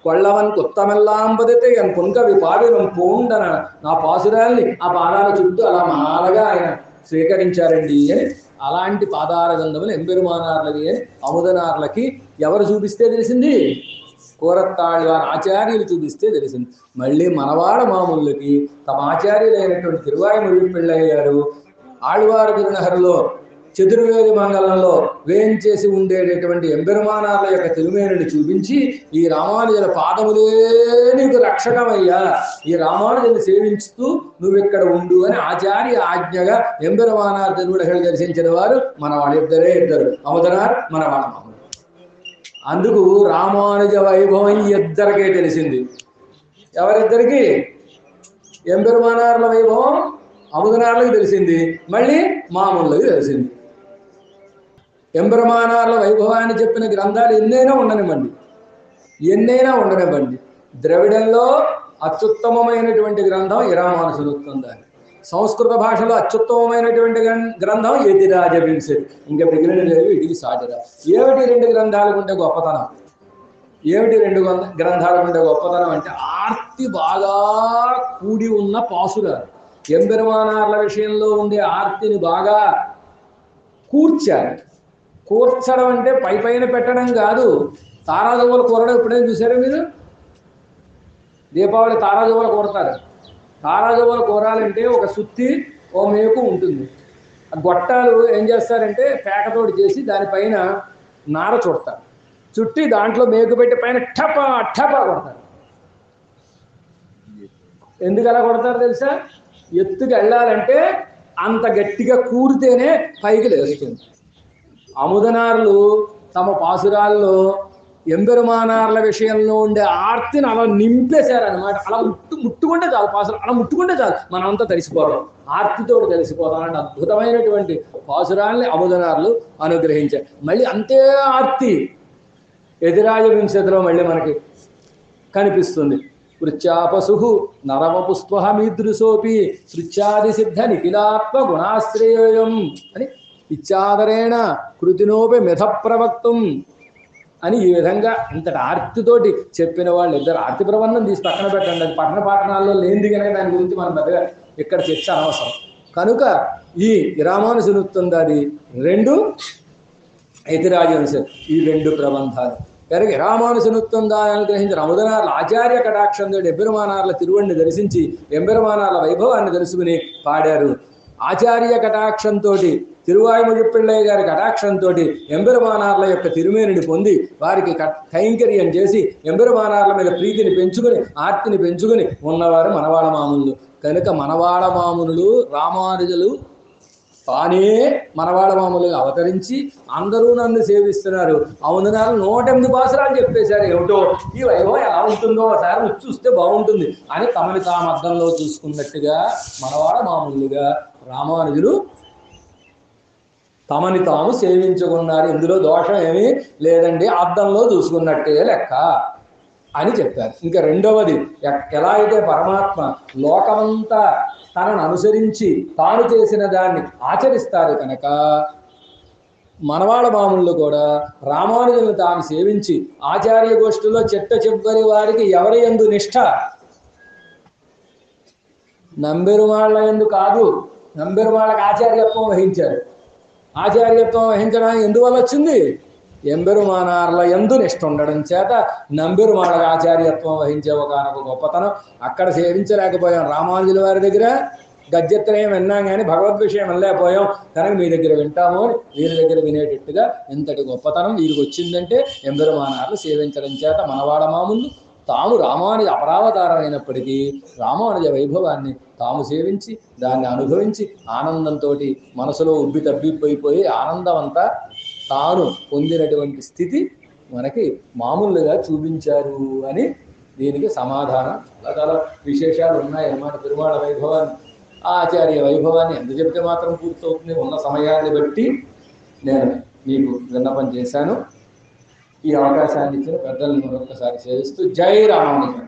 కొళ్ళవన్ కొత్తమెల్లాంబదితే ఎన్ పుంకవి పావిరం పోండన నా పాసురాల్ని ఆ పాదాల చుట్టూ అలా మాలగా ఆయన స్వీకరించారండి అని అలాంటి పాదార గంధములు ఎంబెరుమానార్లవి అని అముదనార్లకి ఎవరు చూపిస్తే తెలిసింది కోరత్తాళి వారి ఆచార్యులు చూపిస్తే తెలిసింది మళ్ళీ మనవాడ మామూళ్ళకి తమ ఆచార్యులైనటువంటి తిరువాయిమొഴി పిళ్ళయ్య గారు ఆళ్వారు తిరునహరులో చతుర్వేది మంగళంలో వేయించేసి ఉండేటటువంటి ఎంబెరుమానార్ల యొక్క తిరుమేనిని చూపించి ఈ రామానుజుల పాదములే నీకు రక్షకమయ్యా ఈ రామానుజుని సేవించుతూ నువ్వు ఇక్కడ ఉండు అని ఆచార్య ఆజ్ఞగా ఎంబెరుమానార్ తిరుమల దర్శించిన వారు మన వాళ్ళిద్దరే ఇద్దరు అముదనార్ మన వాళ్ళ మామూలు అందుకు రామానుజ వైభవం ఇద్దరికే తెలిసింది ఎవరిద్దరికి ఎంబెరుమానార్ల వైభవం అముదనార్లకు తెలిసింది మళ్ళీ మామూళ్ళకి తెలిసింది ఎంబెరుమానార్ల వైభవాన్ని చెప్పిన గ్రంథాలు ఎన్నైనా ఉండనివ్వండి ద్రవిడంలో అత్యుత్తమమైనటువంటి గ్రంథం ఇరామానుషులుత్తందాన్ని సంస్కృత భాషలో అత్యుత్తమమైనటువంటి గ్రంథం యతిరాజ వింశతి ఇంకా మిగిలిన లేవు ఇటుకి సాటిరా ఏమిటి రెండు గ్రంథాలకు ఉండే గొప్పతనం అంటే ఆర్తి బాగా కూడి ఉన్న పాసురాలు ఎంబెరుమానార్ల విషయంలో ఉండే ఆర్తిని బాగా కూర్చడం అంటే పైన పెట్టడం కాదు తారాజువ్వలు కూరడం ఎప్పుడైనా చూసారా మీరు దీపావళి తారాజువ్వలు కూరతారు తారాజువ్వలు కూరాలంటే ఒక సుత్తి ఓ మేకు ఉంటుంది ఆ గొట్టాలు ఏం చేస్తారంటే పేకతోటి చేసి దానిపైన నార చుడతారు చుట్టి దాంట్లో మేకు పెట్టి పైన ఠపా కొడతారు ఎందుకు అలా కొడతారు తెలుసా ఎత్తుకు వెళ్ళాలంటే అంత గట్టిగా కూరితేనే పైకి లేస్తుంది అముదనార్లు తమ పాసురాల్లో ఎంబెరుమానార్ల విషయంలో ఉండే ఆర్తిని అలా నింపేశారనమాట అలా ముట్టుకుంటే చాలు పాసులు అలా ముట్టుకుంటే చాలు మనమంతా తడిసిపోవడం ఆర్తితోటి తడిసిపోవడం అంటే అద్భుతమైనటువంటి పాసురాల్ని అముదనార్లు అనుగ్రహించారు మళ్ళీ అంతే ఆర్తి యతిరాజ వింశతిలో మళ్ళీ మనకి కనిపిస్తుంది వృత్యాపసు నరవపుష్పమీదృశోపి శృత్యాది సిద్ధ నిఖిలాత్మ గుణాశ్రయం అని ఇచ్చాదరేణ కృతినోపి మిథ ప్రవక్తం అని ఈ విధంగా ఇంతటి ఆర్తితోటి చెప్పిన వాళ్ళు ఇద్దరు ఆర్తి ప్రబంధం తీసి పక్కన పెట్టండి అది పట్టణ పాఠనాల్లో లేనిది కనుక దాని గురించి మనం పెద్దగా ఇక్కడ చర్చ అనవసరం కనుక ఈ రామానుజునుతుంది అది రెండు యతిరాజ వింశతి ఈ రెండు ప్రబంధాలు కనుక రామానుజనుత్తందాన్ని అనుగ్రహించిన అముదనార్ల ఆచార్య కటాక్షంతో ఎంబెరుమానార్ల తిరువడిని దర్శించి ఎంబెరుమానార్ల వైభవాన్ని తెలుసుకుని పాడారు ఆచార్య కటాక్షంతో తిరువాయిమొഴി పిళ్ళయ్య గారి కటాక్షంతో ఎంబెరుమానార్ల యొక్క తిరుమేనిని పొంది వారికి కైంకర్యం చేసి ఎంబెరుమానార్ల మీద ప్రీతిని పెంచుకుని ఆర్తిని పెంచుకుని ఉన్నవారు మనవాళ మామూలు కనుక మనవాళ మామూలు రామానుజులు తానే మనవాళ మామూలుగా అవతరించి అందరూ నన్ను సేవిస్తున్నారు అముదనార్లు 108 పాసురాలు చెప్పేశారు ఏమిటో ఈ వైభవం ఎలా ఉంటుందో ఒకసారి వచ్చి చూస్తే బాగుంటుంది అని తమని తాము అద్దంలో చూసుకున్నట్టుగా మనవాళ మామూలుగా రామానుజులు తమని తాము సేవించుకున్నారు ఇందులో దోషం ఏమీ లేదండి అద్దంలో చూసుకున్నట్టే లెక్క అని చెప్పారు ఇంకా రెండవది ఎలా అయితే పరమాత్మ లోకమంతా తనను అనుసరించి తాను చేసిన దాన్ని ఆచరిస్తారు కనుక మనవాళ మామూళ్ళు కూడా రామానుజులను తాను సేవించి ఆచార్య గోష్ఠిలో చెట్ట చివరి వారికి ఎవరి యందు నిష్ఠ నంబెరుమాళ్ళ యందు కాదు నంబెరుమాళ్ళకి ఆచార్యత్వం వహించారు ఆచార్యత్వం వహించడానికి ఎందువల్ల వచ్చింది ఎంబెరుమానార్ల యందు నిష్ఠ ఉండడం చేత నంబెరుమాళ్ళకి ఆచార్యత్వం వహించే ఒకనొక గొప్పతనం అక్కడ సేవించలేకపోయాం రామానుజుల వారి దగ్గర గద్యత్రయం విన్నాం కానీ భగవద్ విషయం వెళ్ళలేకపోయాం కనుక మీ దగ్గర వింటాము అని వీరి దగ్గర వినేటట్టుగా ఎంతటి గొప్పతనం వీరికి వచ్చిందంటే ఎంబెరుమానార్లు సేవించడం చేత మనవాడ మామూలు తాము రామానుజ అపరావతారమైనప్పటికీ రామానుజ వైభవాన్ని తాము సేవించి దాన్ని అనుభవించి ఆనందంతో మనసులో ఉబ్బి తబ్బిపోయిపోయి ఆనందం అంతా తాను పొందినటువంటి స్థితి మనకి మామూలుగా చూపించారు అని దీనికి సమాధానం. చాలా విశేషాలు ఉన్నాయి అన్నమాట. పెరుమాళ వైభవాన్ని, ఆచార్య వైభవాన్ని ఎంత చెప్తే మాత్రం పూర్తవుతుంది. ఉన్న సమయాన్ని బట్టి నేను మీకు విన్నపం చేశాను. ఈ అవకాశాన్ని ఇచ్చిన పెద్దలను మరొకసారి సేవిస్తూ జై రామానుజం.